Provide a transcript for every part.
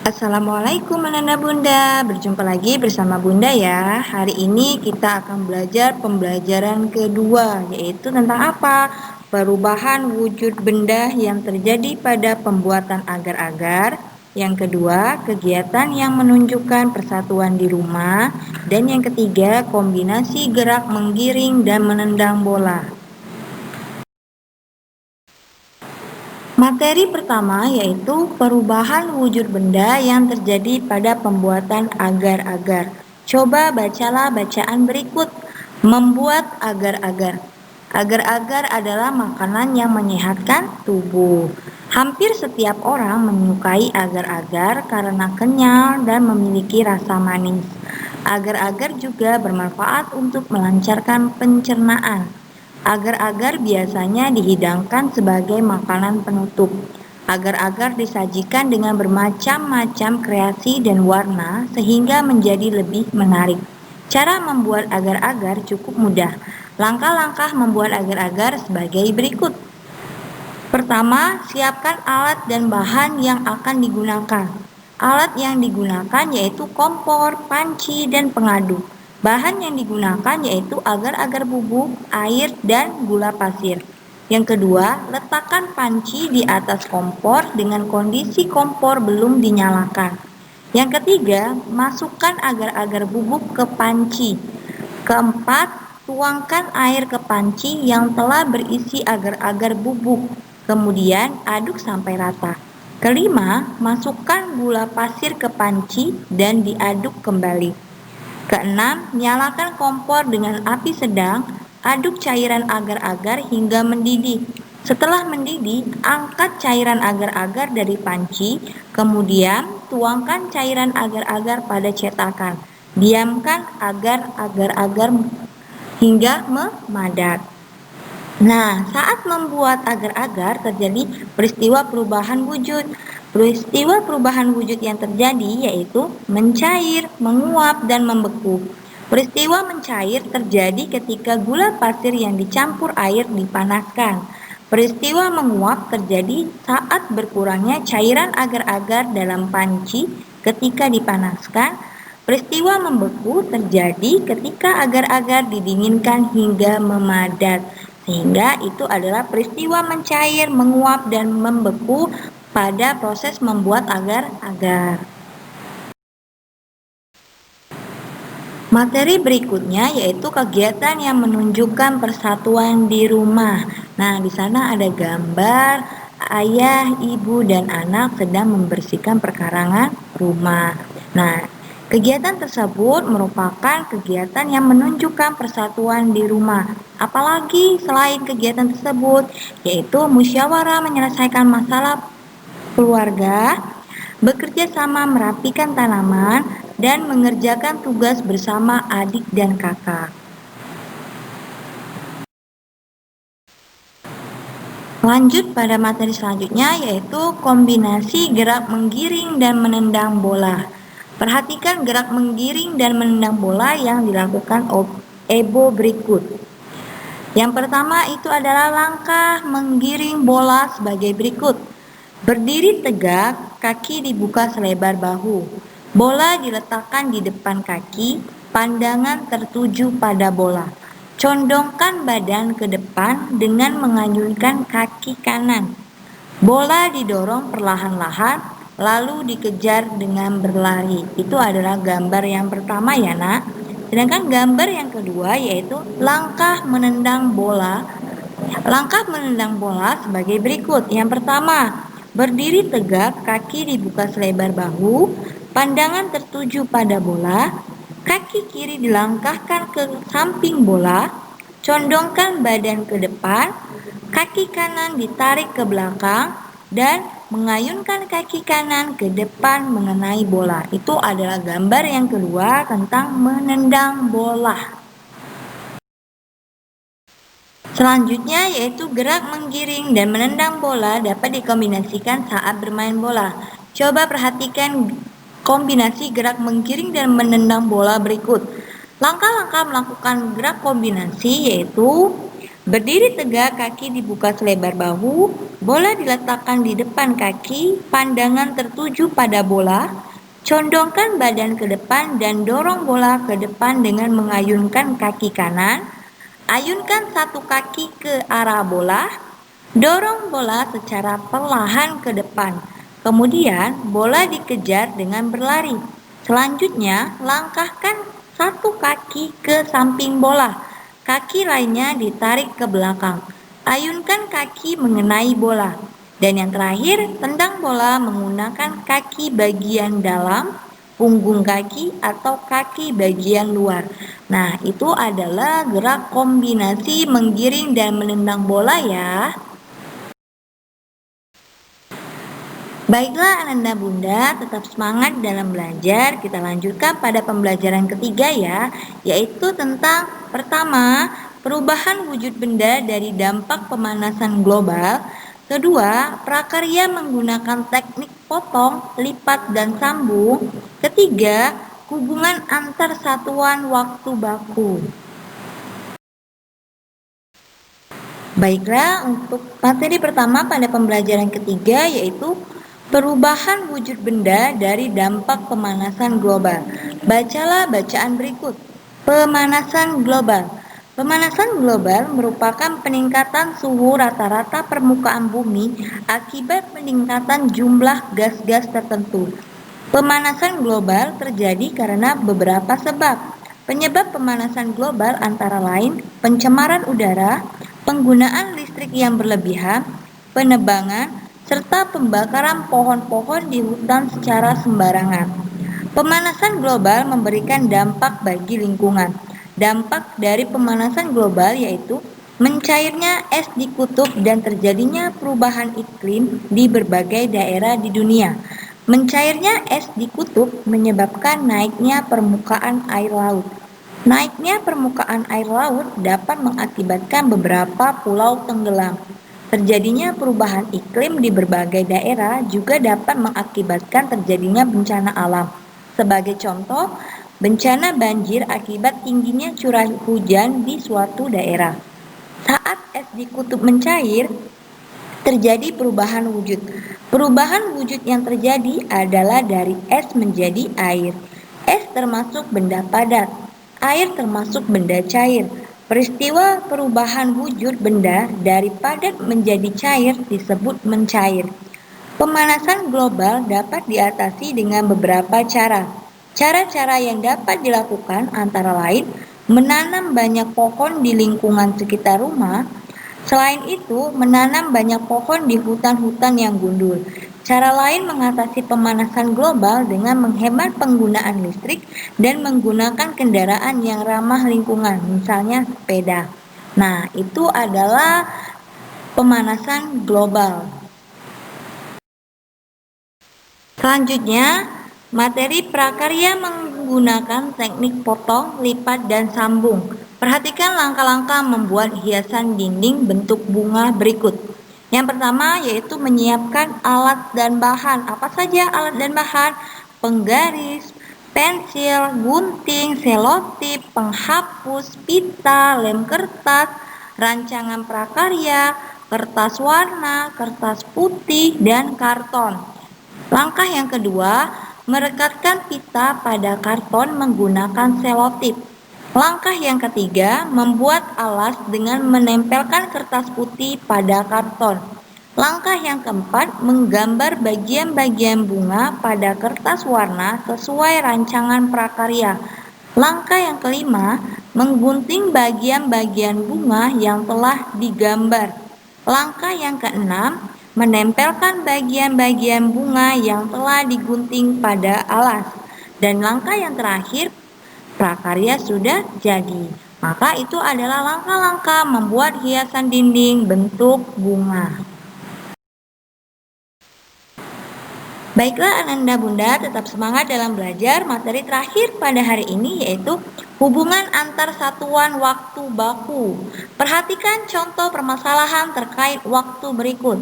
Assalamualaikum Nana Bunda, berjumpa lagi bersama Bunda ya. Hari ini kita akan belajar pembelajaran kedua, yaitu tentang apa? Perubahan wujud benda yang terjadi pada pembuatan agar-agar. Yang kedua, kegiatan yang menunjukkan persatuan di rumah. Dan yang ketiga, kombinasi gerak menggiring dan menendang bola. Materi pertama yaitu perubahan wujud benda yang terjadi pada pembuatan agar-agar. Coba bacalah bacaan berikut. Membuat agar-agar. Agar-agar adalah makanan yang menyehatkan tubuh. Hampir setiap orang menyukai agar-agar karena kenyal dan memiliki rasa manis. Agar-agar juga bermanfaat untuk melancarkan pencernaan. Agar-agar biasanya dihidangkan sebagai makanan penutup. Agar-agar disajikan dengan bermacam-macam kreasi dan warna sehingga menjadi lebih menarik. Cara membuat agar-agar cukup mudah. Langkah-langkah membuat agar-agar sebagai berikut. Pertama, siapkan alat dan bahan yang akan digunakan. Alat yang digunakan yaitu kompor, panci, dan pengaduk. Bahan yang digunakan yaitu agar-agar bubuk, air, dan gula pasir. Yang kedua, letakkan panci di atas kompor dengan kondisi kompor belum dinyalakan. Yang ketiga, masukkan agar-agar bubuk ke panci. Keempat, tuangkan air ke panci yang telah berisi agar-agar bubuk. Kemudian aduk sampai rata. Kelima, masukkan gula pasir ke panci dan diaduk kembali. Keenam, nyalakan kompor dengan api sedang, aduk cairan agar-agar hingga mendidih. Setelah mendidih, angkat cairan agar-agar dari panci, kemudian tuangkan cairan agar-agar pada cetakan. Diamkan agar agar-agar hingga memadat. Nah, saat membuat agar-agar terjadi peristiwa perubahan wujud. Peristiwa perubahan wujud yang terjadi yaitu mencair, menguap, dan membeku. Peristiwa mencair terjadi ketika gula pasir yang dicampur air dipanaskan. Peristiwa menguap terjadi saat berkurangnya cairan agar-agar dalam panci ketika dipanaskan. Peristiwa membeku terjadi ketika agar-agar didinginkan hingga memadat. Sehingga itu adalah peristiwa mencair, menguap, dan membeku pada proses membuat agar-agar. Materi berikutnya yaitu kegiatan yang menunjukkan persatuan di rumah. Nah, di sana ada gambar ayah, ibu, dan anak sedang membersihkan perkarangan rumah. Nah, kegiatan tersebut merupakan kegiatan yang menunjukkan persatuan di rumah. Apalagi selain kegiatan tersebut, yaitu musyawarah menyelesaikan masalah keluarga, bekerja sama merapikan tanaman, dan mengerjakan tugas bersama adik dan kakak. Lanjut pada materi selanjutnya yaitu kombinasi gerak menggiring dan menendang bola. Perhatikan gerak menggiring dan menendang bola yang dilakukan Ebo berikut. Yang pertama itu adalah langkah menggiring bola sebagai berikut. Berdiri tegak, kaki dibuka selebar bahu. Bola diletakkan di depan kaki, pandangan tertuju pada bola. Condongkan badan ke depan dengan mengayunkan kaki kanan. Bola didorong perlahan-lahan, lalu dikejar dengan berlari. Itu adalah gambar yang pertama ya nak. Sedangkan gambar yang kedua yaitu langkah menendang bola. Langkah menendang bola sebagai berikut. Yang pertama, berdiri tegak, kaki dibuka selebar bahu, pandangan tertuju pada bola, kaki kiri dilangkahkan ke samping bola, condongkan badan ke depan, kaki kanan ditarik ke belakang, dan mengayunkan kaki kanan ke depan mengenai bola. Itu adalah gambar yang kedua tentang menendang bola. Selanjutnya yaitu gerak menggiring dan menendang bola dapat dikombinasikan saat bermain bola. Coba perhatikan kombinasi gerak menggiring dan menendang bola berikut. Langkah-langkah melakukan gerak kombinasi yaitu Berdiri tegak, kaki dibuka selebar bahu, bola diletakkan di depan kaki, pandangan tertuju pada bola, condongkan badan ke depan dan dorong bola ke depan dengan mengayunkan kaki kanan, ayunkan satu kaki ke arah bola, dorong bola secara perlahan ke depan, kemudian bola dikejar dengan berlari. Selanjutnya, langkahkan satu kaki ke samping bola, kaki lainnya ditarik ke belakang. Ayunkan kaki mengenai bola. Dan yang terakhir, tendang bola menggunakan kaki bagian dalam, punggung kaki, atau kaki bagian luar. Nah, itu adalah gerak kombinasi menggiring dan menendang bola ya. Baiklah Ananda Bunda, tetap semangat dalam belajar. Kita lanjutkan pada pembelajaran ketiga ya, yaitu tentang pertama, perubahan wujud benda dari dampak pemanasan global. Kedua, prakarya menggunakan teknik potong, lipat, dan sambung. Ketiga, hubungan antar satuan waktu baku. Baiklah, untuk materi pertama pada pembelajaran ketiga yaitu perubahan wujud benda dari dampak pemanasan global. Bacalah bacaan berikut. Pemanasan global. Pemanasan global merupakan peningkatan suhu rata-rata permukaan bumi akibat peningkatan jumlah gas-gas tertentu. Pemanasan global terjadi karena beberapa sebab. Penyebab pemanasan global antara lain pencemaran udara, penggunaan listrik yang berlebihan, penebangan, serta pembakaran pohon-pohon di hutan secara sembarangan. Pemanasan global memberikan dampak bagi lingkungan. Dampak dari pemanasan global yaitu mencairnya es di kutub dan terjadinya perubahan iklim di berbagai daerah di dunia. Mencairnya es di kutub menyebabkan naiknya permukaan air laut. Naiknya permukaan air laut dapat mengakibatkan beberapa pulau tenggelam. Terjadinya perubahan iklim di berbagai daerah juga dapat mengakibatkan terjadinya bencana alam. Sebagai contoh, bencana banjir akibat tingginya curah hujan di suatu daerah. Saat es di kutub mencair, terjadi perubahan wujud. Perubahan wujud yang terjadi adalah dari es menjadi air. Es termasuk benda padat, air termasuk benda cair. Peristiwa perubahan wujud benda dari padat menjadi cair disebut mencair. Pemanasan global dapat diatasi dengan beberapa cara. Cara-cara yang dapat dilakukan antara lain menanam banyak pohon di lingkungan sekitar rumah. Selain itu, menanam banyak pohon di hutan-hutan yang gundul. Cara lain mengatasi pemanasan global dengan menghemat penggunaan listrik dan menggunakan kendaraan yang ramah lingkungan, misalnya sepeda. Nah, itu adalah pemanasan global. Selanjutnya, materi prakarya menggunakan teknik potong, lipat, dan sambung. Perhatikan langkah-langkah membuat hiasan dinding bentuk bunga berikut. Yang pertama yaitu menyiapkan alat dan bahan. Apa saja alat dan bahan? Penggaris, pensil, gunting, selotip, penghapus, pita, lem kertas, rancangan prakarya, kertas warna, kertas putih, dan karton. Langkah yang kedua, merekatkan pita pada karton menggunakan selotip. Langkah yang ketiga, membuat alas dengan menempelkan kertas putih pada karton. Langkah yang keempat, menggambar bagian-bagian bunga pada kertas warna sesuai rancangan prakarya. Langkah yang kelima, menggunting bagian-bagian bunga yang telah digambar. Langkah yang keenam, menempelkan bagian-bagian bunga yang telah digunting pada alas. Dan langkah yang terakhir, prakarya sudah jadi. Maka itu adalah langkah-langkah membuat hiasan dinding bentuk bunga. Baiklah Ananda Bunda, tetap semangat dalam belajar. Materi terakhir pada hari ini yaitu hubungan antar satuan waktu baku. Perhatikan contoh permasalahan terkait waktu berikut.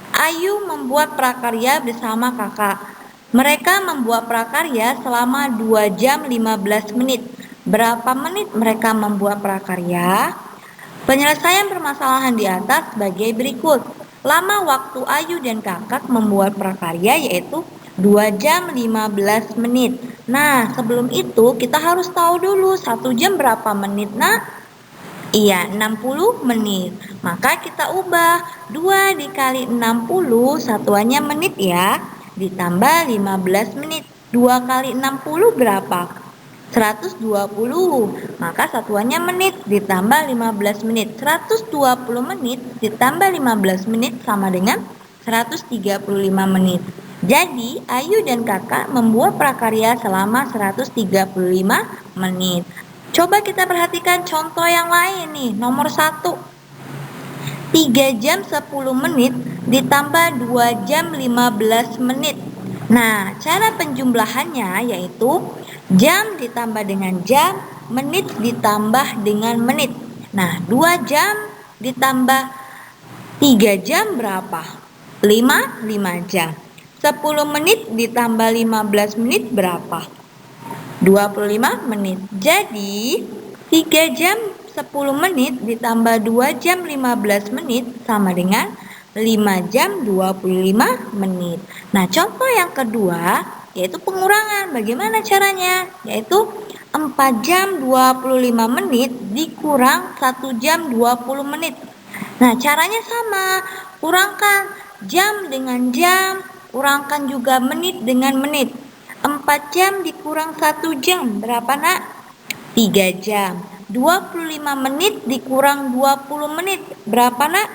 Ayu membuat prakarya bersama kakak. Mereka membuat prakarya selama 2 jam 15 menit. Berapa menit mereka membuat prakarya? Penyelesaian permasalahan di atas sebagai berikut. Lama waktu Ayu dan Kakak membuat prakarya yaitu 2 jam 15 menit. Nah, sebelum itu kita harus tahu dulu 1 jam berapa menit, Nak? Iya, 60 menit. Maka kita ubah 2 dikali 60 satuannya menit ya. Ditambah 15 menit. 2 kali 60 berapa? 120. Maka satuannya menit ditambah 15 menit. 120 menit ditambah 15 menit sama dengan 135 menit. Jadi, Ayu dan Kakak membuat prakarya selama 135 menit. Coba kita perhatikan contoh yang lain nih. Nomor 1. 3 jam 10 menit ditambah 2 jam 15 menit. Nah, cara penjumlahannya yaitu jam ditambah dengan jam, menit ditambah dengan menit. Nah, 2 jam ditambah 3 jam berapa? 5 jam. 10 menit ditambah 15 menit berapa? 25 menit. Jadi, 3 jam 10 menit ditambah 2 jam 15 menit sama dengan 5 jam 25 menit. Nah, contoh yang kedua yaitu pengurangan. Bagaimana caranya? Yaitu 4 jam 25 menit dikurang 1 jam 20 menit. Nah, caranya sama. Kurangkan jam dengan jam, kurangkan juga menit dengan menit. 4 jam dikurang 1 jam berapa, Nak? 3 jam. 25 menit dikurang 20 menit berapa, Nak?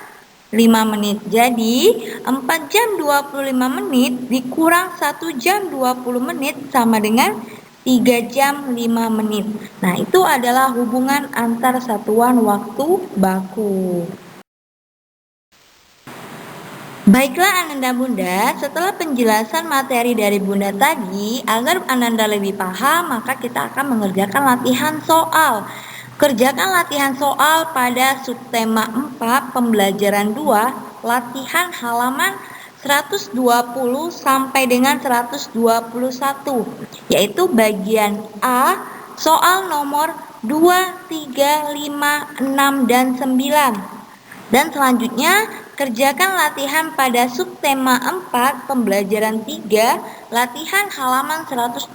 5 menit. Jadi 4 jam 25 menit dikurang 1 jam 20 menit sama dengan 3 jam 5 menit. Nah, itu adalah hubungan antar satuan waktu baku. Baiklah Ananda Bunda, setelah penjelasan materi dari Bunda tadi, agar Ananda lebih paham, maka kita akan mengerjakan latihan soal. Kerjakan latihan soal pada subtema 4 pembelajaran 2, latihan halaman 120 sampai dengan 121, yaitu bagian A, soal nomor 2, 3, 5, 6, dan 9. Dan selanjutnya, kerjakan latihan pada subtema 4 pembelajaran 3, latihan halaman 125.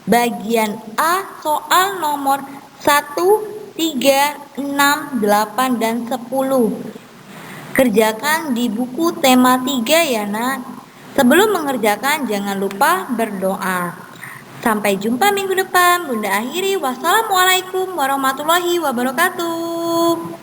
Bagian A soal nomor 1, 3, 6, 8, dan 10. Kerjakan di buku tema 3 ya, Nak. Sebelum mengerjakan jangan lupa berdoa. Sampai jumpa minggu depan. Bunda akhiri. Wassalamualaikum warahmatullahi wabarakatuh.